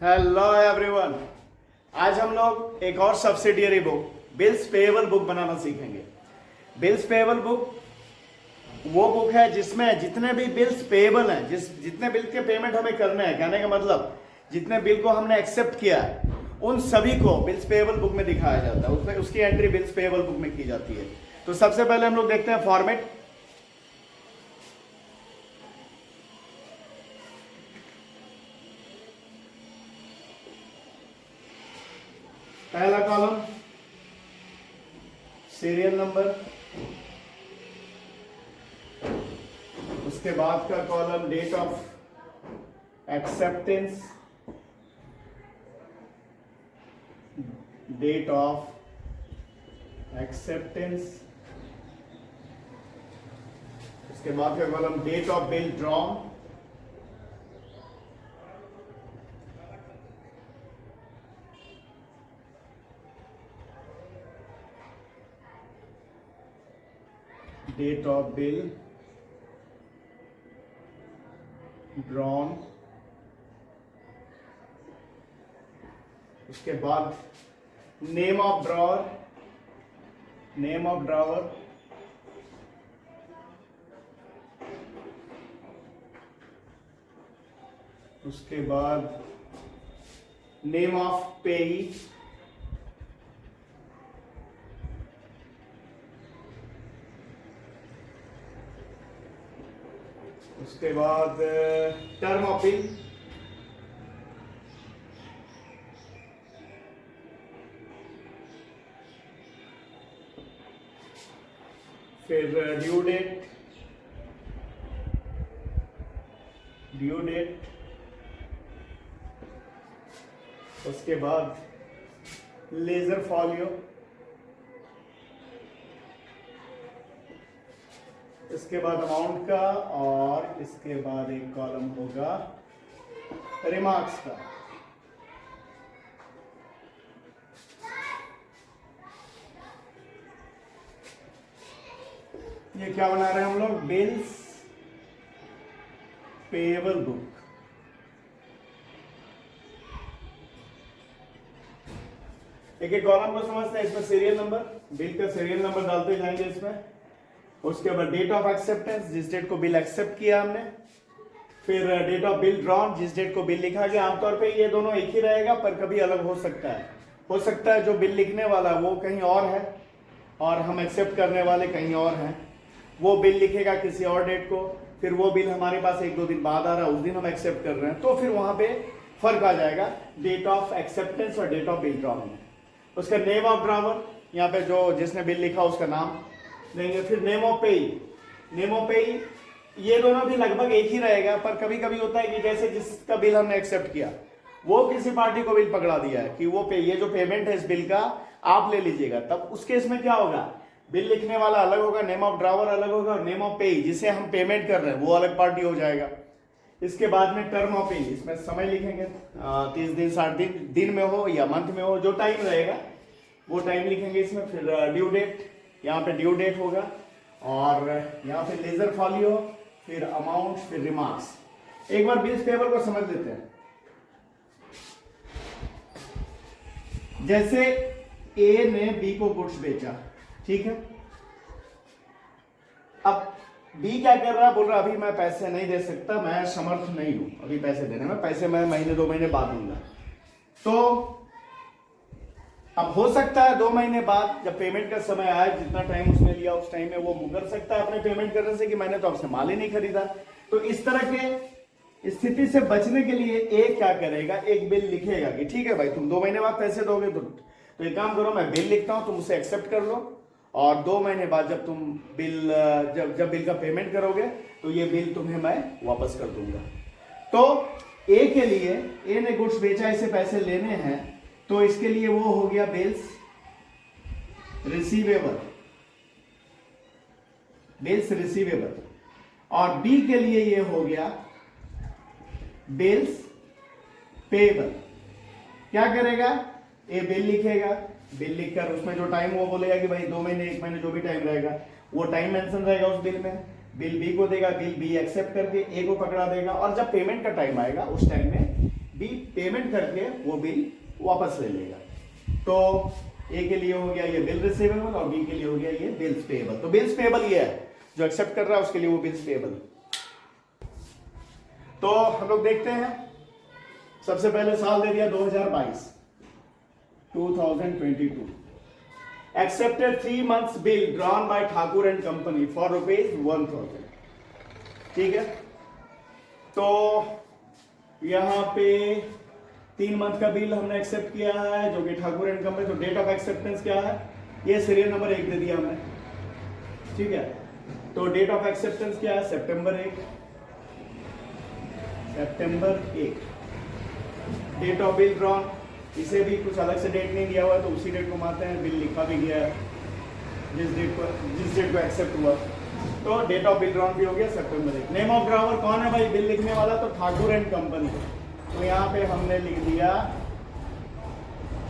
Hello everyone. आज हम लोग एक और subsidiary book bills payable book बनाना सीखेंगे। बिल्स पेएबल बुक वो बुक है जिसमें जितने भी बिल्स पेएबल हैं, जितने बिल के पेमेंट हमें करने हैं, कहने का मतलब जितने बिल को हमने एक्सेप्ट किया है उन सभी को बिल्स पेएबल बुक में दिखाया जाता है। उसमें उसकी एंट्री बिल्स पेएबल बुक में की जाती है। तो सबसे पहले हम लोग देखते हैं फॉर्मेट। पहला कॉलम सीरियल नंबर, उसके बाद का column date of acceptance, date of acceptance, उसके बाद का column date of bill drawn, date of bill drawn, उसके बाद name of drawer, name of drawer, उसके बाद नेम ऑफ पेई, उसके बाद टर्म ऑफ बिल, फिर ड्यू डेट, ड्यू डेट, उसके बाद लेजर फॉलियो, इसके बाद अमाउंट का, और इसके बाद एक कॉलम होगा रिमार्क्स का। ये क्या बना रहे हैं हम लोग? Bills payable book. एक एक कॉलम को समझते हैं। इसमें सीरियल नंबर, बिल का सीरियल नंबर डालते जाएंगे इसमें। उसके बाद डेट ऑफ एक्सेप्टेंस, जिस डेट को बिल एक्सेप्ट किया हमने। फिर डेट ऑफ बिल ड्रॉन, जिस डेट को बिल लिखा गया। आमतौर पे ये दोनों एक ही रहेगा, पर कभी अलग हो सकता है। हो सकता है जो बिल लिखने वाला वो कहीं और है और हम एक्सेप्ट करने वाले कहीं और हैं। वो बिल लिखेगा किसी और डेट को, फिर वो बिल हमारे पास एक दो दिन बाद आ रहा है, उस दिन हम एक्सेप्ट कर रहे हैं, तो फिर वहां पे फर्क आ जाएगा डेट ऑफ एक्सेप्टेंस और डेट ऑफ बिल ड्रॉन में। उसका नेम ऑफ ड्रावर, यहाँ पे जो जिसने बिल लिखा उसका नाम देंगे। फिर नेम ऑफ पेई, नेम ऑफ पेई, ये दोनों भी लगभग एक ही रहेगा, पर कभी कभी होता है कि जैसे जिसका बिल हमने एक्सेप्ट किया वो किसी पार्टी को बिल पकड़ा दिया है कि वो ये जो पेमेंट है इस बिल का आप ले लीजिएगा, तब उस केस में क्या होगा? बिल लिखने वाला अलग होगा, नेम ऑफ ड्रावर अलग होगा, और नेम ऑफ पेई जिसे हम पेमेंट कर रहे हैं वो अलग पार्टी हो जाएगा। इसके बाद में टर्म ऑफ पेई, इसमें समय लिखेंगे 30 दिन 60 दिन, दिन में हो या मंथ में हो, जो टाइम रहेगा वो टाइम लिखेंगे इसमें। फिर ड्यू डेट, यहाँ पे ड्यू डेट होगा, और यहाँ पे लेजर फॉलियो, फिर अमाउंट, फिर रिमार्क्स। एक बार बिल्स पेएबल को समझ लेते हैं। जैसे ए ने बी को गुड्स बेचा, ठीक है। अब बी क्या कर रहा है? बोल रहा अभी मैं पैसे नहीं दे सकता, मैं समर्थ नहीं हूं अभी पैसे देने में, पैसे मैं महीने 2 महीने बाद दूंगा। तो अब हो सकता है 2 महीने बाद जब पेमेंट का समय आए, जितना टाइम उसने लिया उस टाइम में वो मुकर सकता है अपने पेमेंट करने से कि मैंने तो आपसे माल ही नहीं खरीदा। तो इस तरह के स्थिति से बचने के लिए ए क्या करेगा? एक बिल लिखेगा कि ठीक है भाई तुम 2 महीने बाद पैसे दोगे, तो एक काम करो, मैं बिल लिखता हूं, तुम उसे एक्सेप्ट कर लो, और 2 महीने बाद जब तुम बिल जब बिल का पेमेंट करोगे तो ये बिल तुम्हें मैं वापस कर दूंगा। तो ए के लिए, ए ने गुड्स बेचा, इसे पैसे लेने हैं, तो इसके लिए वो हो गया बिल्स रिसीवेबल, बिल्स रिसीवेबल। और बी के लिए ये हो गया बिल्स पेएबल। क्या करेगा? ए बिल लिखेगा, बिल लिखकर उसमें जो टाइम वो बोलेगा कि भाई 2 महीने 1 महीने जो भी टाइम रहेगा वो टाइम मेंशन रहेगा उस बिल में। बिल बी को देगा, बिल बी एक्सेप्ट करके ए को पकड़ा देगा, और जब पेमेंट का टाइम आएगा उस टाइम में भी पेमेंट करके वो बिल वापस ले लेगा। तो ए के लिए हो गया ये बिल रिसीवेबल और बी के लिए हो गया ये बिल्स पेएबल। तो बिल्स पेएबल ये है जो एक्सेप्ट कर रहा है उसके लिए वो बिल्स पेएबल। तो हम लोग देखते हैं, सबसे पहले साल दे दिया 2022 2022। Accepted 3 months bill drawn by Thakur and company for ₹1000। ठीक है, तो यहां पे 3 मंथ का बिल हमने एक्सेप्ट किया है जो कि ठाकुर एंड कंपनी। तो डेट ऑफ एक्सेप्टेंस क्या है, ये सीरियल नंबर 1 दे दिया हमने। ठीक है, तो डेट ऑफ एक्सेप्टेंस क्या है, सितंबर 1। डेट ऑफ बिल ड्रॉन, इसे भी कुछ अलग से डेट नहीं दिया हुआ है तो उसी डेट को मानते हैं, बिल लिखा भी गया है जिस डेट को एक्सेप्ट हुआ। तो डेट ऑफ बिल ड्रॉन भी हो गया सितंबर 1। नेम ऑफ ड्रावर कौन है भाई बिल लिखने वाला, तो ठाकुर एंड कंपनी। तो यहां पे हमने लिख दिया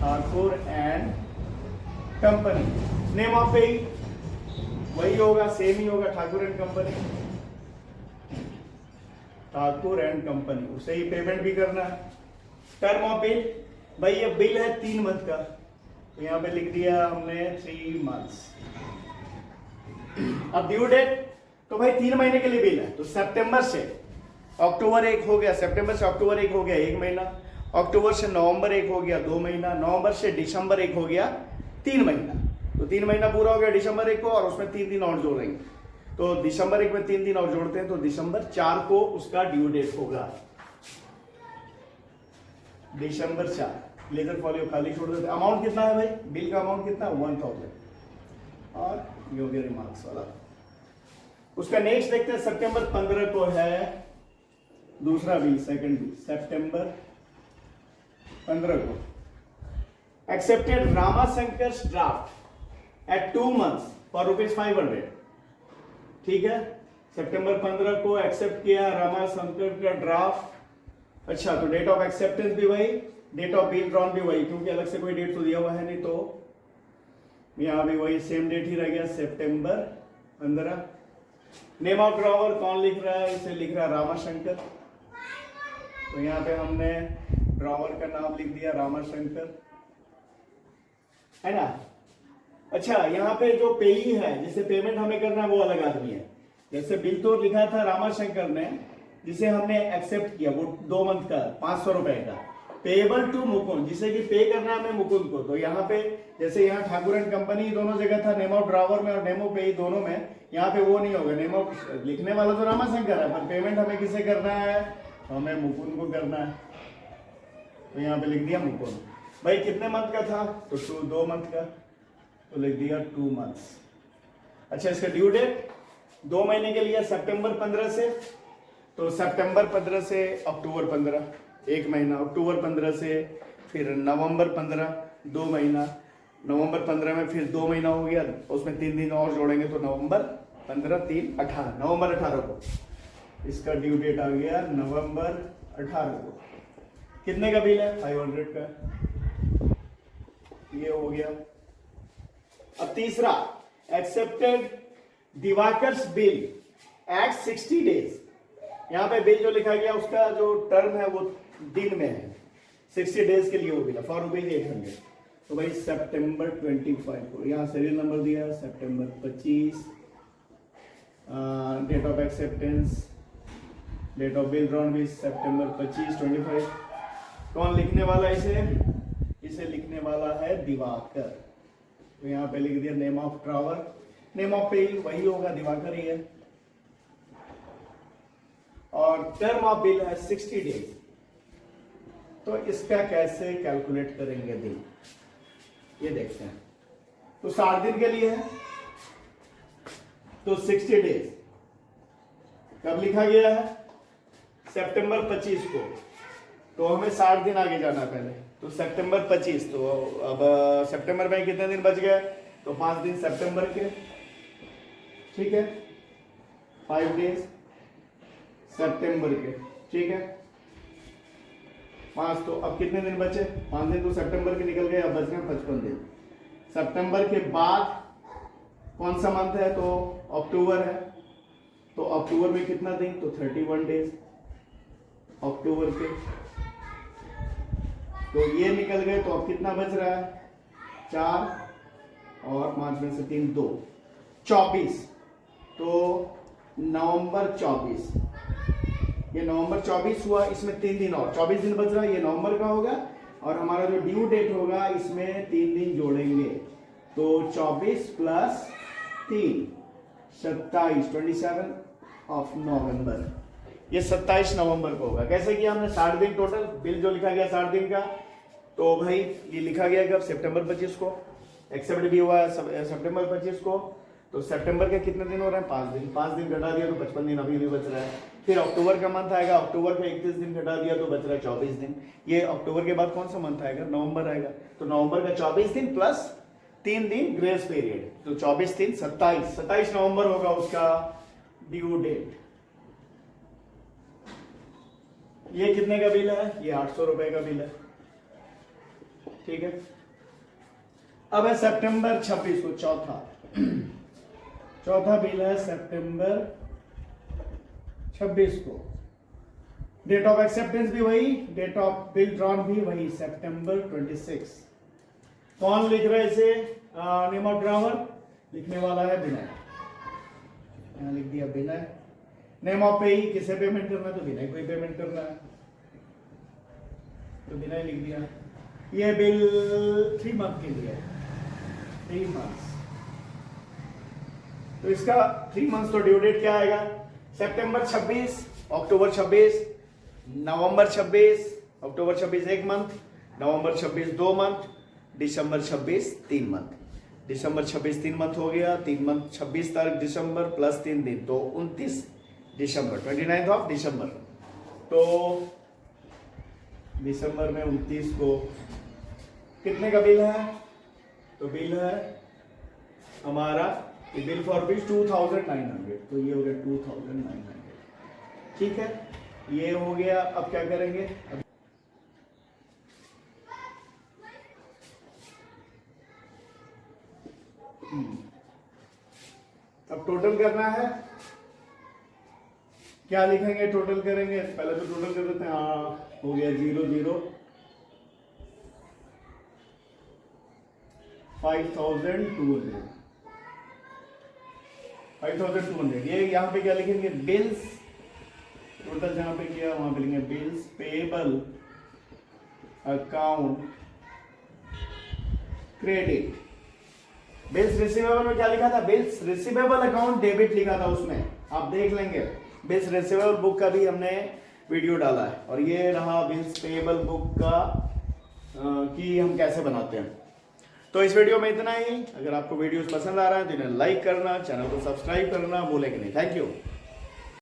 Thakur and company. Name of पे वही होगा, सेम ही होगा, Thakur and company. Thakur and company, उसे ही पेमेंट भी करना है। टर्म ऑफ बिल, भाई ये बिल है 3 मंथ का, तो यहां पे लिख दिया हमने 3 months। अब ड्यू डेट, तो भाई 3 महीने के लिए बिल है, तो सितंबर से अक्टूबर 1 हो गया, सितंबर से अक्टूबर 1 हो गया 1 महीना, अक्टूबर से नवंबर 1 हो गया 2 महीना, नवंबर से दिसंबर 1 हो गया 3 महीना। तो 3 महीना पूरा हो गया दिसंबर 1 को, और उसमें 3 दिन और जोड़ेंगे। तो दिसंबर 1 में 3 दिन और जोड़ते हैं तो दिसंबर 4 को उसका ड्यू डेट होगा। दिसंबर 4 लेजर फॉलियो खाली छोड़ देते। अमाउंट कितना है भाई, बिल का अमाउंट कितना, 1000। और योग्य रिमार्क्स वाला उसका नेक्स्ट देखते हैं। सितंबर 15 को है दूसरा बिल, सेकंड बिल, सितंबर 15 को accepted Ramashankar draft at 2 months for ₹500। ठीक है, सितंबर 15 को एक्सेप्ट किया रामाशंकर का ड्राफ्ट। अच्छा, तो डेट ऑफ एक्सेप्टेंस भी वही, डेट ऑफ बिल ड्रॉन भी वही, क्योंकि अलग से कोई डेट तो दिया हुआ है नहीं, तो यहां भी वही सेम डेट ही रह गया, सितंबर 15। नेम ऑफ ड्रॉवर कौन लिख रहा है, इसे लिख रहा है रामाशंकर। तो यहां पे हमने ड्रॉवर का नाम लिख दिया रामाशंकर, है ना। अच्छा, यहाँ पे जो पेई है जिसे पेमेंट हमें करना है वो अलग आदमी है। जैसे बिल तो लिखा था रामाशंकर ने, जिसे हमने एक्सेप्ट किया, वो 2 मंथ का ₹500 का। पेएबल टू मुकुंद, जिसे कि पे करना है हमें मुकुंद को। तो यहाँ पे जैसे यहाँ ठाकुर एंड कंपनी दोनों जगह था, नेम ऑफ ड्रावर में और नेम ऑफ पे दोनों में, यहाँ पे वो नहीं होगा। नेम ऑफ लिखने वाला तो रामाशंकर है, पर पेमेंट हमें किसे करना है, तो हमें मुकुंद को करना है। तो यहाँ पे लिख दिया मुकुंद। भाई कितने मंथ का था, तो 2 मंथ का, तो लिख दिया 2 months। अच्छा, इसका ड्यू डेट 2 महीने के लिए सितंबर 15 से, तो सितंबर 15 से अक्टूबर 15 1 महीना, अक्टूबर 15 से फिर नवंबर 15 2 महीना, नवंबर 15 में फिर 2 महीना हो गया, उसमें 3 दिन और जोड़ेंगे तो नवंबर 15 3 18, नवंबर 18 को इसका ड्यू डेट आ गया, नवंबर 18 को। कितने का बिल है, 500 का, ये हो गया। अब तीसरा, एक्सेप्टेड दिवाकर्स बिल एट 60 days। यहां पे बिल जो लिखा गया उसका जो टर्म है वो दिन में है, 60 days के लिए वो बिल फॉर ₹800। तो भाई सितंबर 25 को, यहाँ सीरियल नंबर दिया सितंबर 25, date of acceptance, date of bill drawn भी सितंबर 25। कौन लिखने वाला इसे लिखने वाला है दिवाकर। तो यहाँ पे लिख दिया name of drawer, name of पे वही होगा, दिवाकर ही है। और टर्म ऑफ बिल है 60 days। तो इसका कैसे कैलकुलेट करेंगे दिन, ये देखते हैं। तो 60 दिन के लिए है, तो 60 days कब लिखा गया है, सितंबर 25 को। तो हमें 60 दिन आगे जाना पहले, तो सितंबर 25। तो अब सितंबर में कितने दिन बच गए, तो 5 दिन सितंबर के, ठीक है, 5 days सितंबर के, ठीक है 5। तो अब कितने दिन बचे, 5 दिन तो सितंबर के निकल गए, अब बच गए 55 दिन। सितंबर के बाद कौन सा मंथ है, तो अक्टूबर है। तो अक्टूबर में कितना दिन, तो 31 days अक्टूबर के। तो ये निकल गए, तो अब कितना बच रहा है? 4 और 5 में से 3 2, 24। तो नवंबर 24, ये नवंबर 24 हुआ, इसमें 3 दिन और 24 दिन बच रहा है, ये नवंबर का होगा। और हमारा जो ड्यू डेट होगा इसमें 3 दिन जोड़ेंगे, तो 24 प्लस 3 27, 27 ऑफ नवंबर, ये 27 नवंबर को होगा। कैसे किया हमने? 60 दिन टोटल, बिल जो लिखा गया 60 दिन का, तो भाई ये लिखा गया कब? सितंबर 25 को, एक्सेप्ट भी हुआ है सितंबर 25 को। तो सितंबर के कितने दिन हो रहे हैं? 5 दिन, 5 दिन घटा दिया तो 55 दिन अभी भी बच रहा है। फिर अक्टूबर का मंथ आएगा, अक्टूबर का 31 दिन घटा दिया तो बच रहा है 24 दिन। ये अक्टूबर के बाद कौन सा मंथ आएगा? नवंबर आएगा। तो नवंबर का 24 दिन प्लस 3 दिन ग्रेस पीरियड, तो 24 दिन 27 नवंबर होगा उसका ड्यू डेट। ये कितने का बिल है? ये 800 रुपए का बिल है, ठीक है। अब है सितंबर 26 को, चौथा बिल है सितंबर 26 को। डेट ऑफ एक्सेप्टेंस भी वही, डेट ऑफ बिल ड्रॉन भी वही, सितंबर 26। कौन लिख रहा है इसे? नेम ऑफ ड्रावर लिखने वाला है विनय, यहाँ लिख दिया विनय। नेम ऑफ पेई, किसे पेमेंट करना है? तो विनय को ही पेमेंट करना है, तो विनय लिख दिया। ये बिल 3 मंथ के लिए है, 3 मंथ्स। तो इसका 3 मंथ्स तो ड्यू डेट क्या आएगा? सितंबर 26, अक्टूबर 26, नवंबर 26, अक्टूबर 26 1 मंथ, नवंबर 26 2 मंथ, दिसंबर 26 3 मंथ। दिसंबर 26 3 मंथ हो गया, 3 मंथ 26 तारीख दिसंबर प्लस 3 दिन, तो 29 दिसंबर, 29 ऑफ दिसंबर। तो दिसंबर में 29 को कितने का बिल है? तो बिल है हमारा बिल फॉर बिल 2900, तो ये हो गया 2900, ठीक है, ये हो गया। अब क्या करेंगे? अब टोटल करना है, क्या लिखेंगे? टोटल करेंगे, पहले तो टोटल कर देते हैं। हाँ, हो गया 0 0 5200, 5200। ये यहाँ पे क्या लिखेंगे? बिल्स टोटल जहां पे किया वहां पे लिखेंगे bills payable account credit. Bills receivable में क्या लिखा था? बिल्स रिसीवेबल अकाउंट डेबिट लिखा था उसमें, आप देख लेंगे। बिल्स रिसीवेबल बुक का भी हमने वीडियो डाला है। और ये रहा बिल्स पेएबल बुक का कि हम कैसे बनाते हैं। तो इस वीडियो में इतना ही। अगर आपको वीडियोस पसंद आ रहा है तो इन्हें लाइक करना, चैनल को सब्सक्राइब करना भूलेंगे नहीं। Thank you.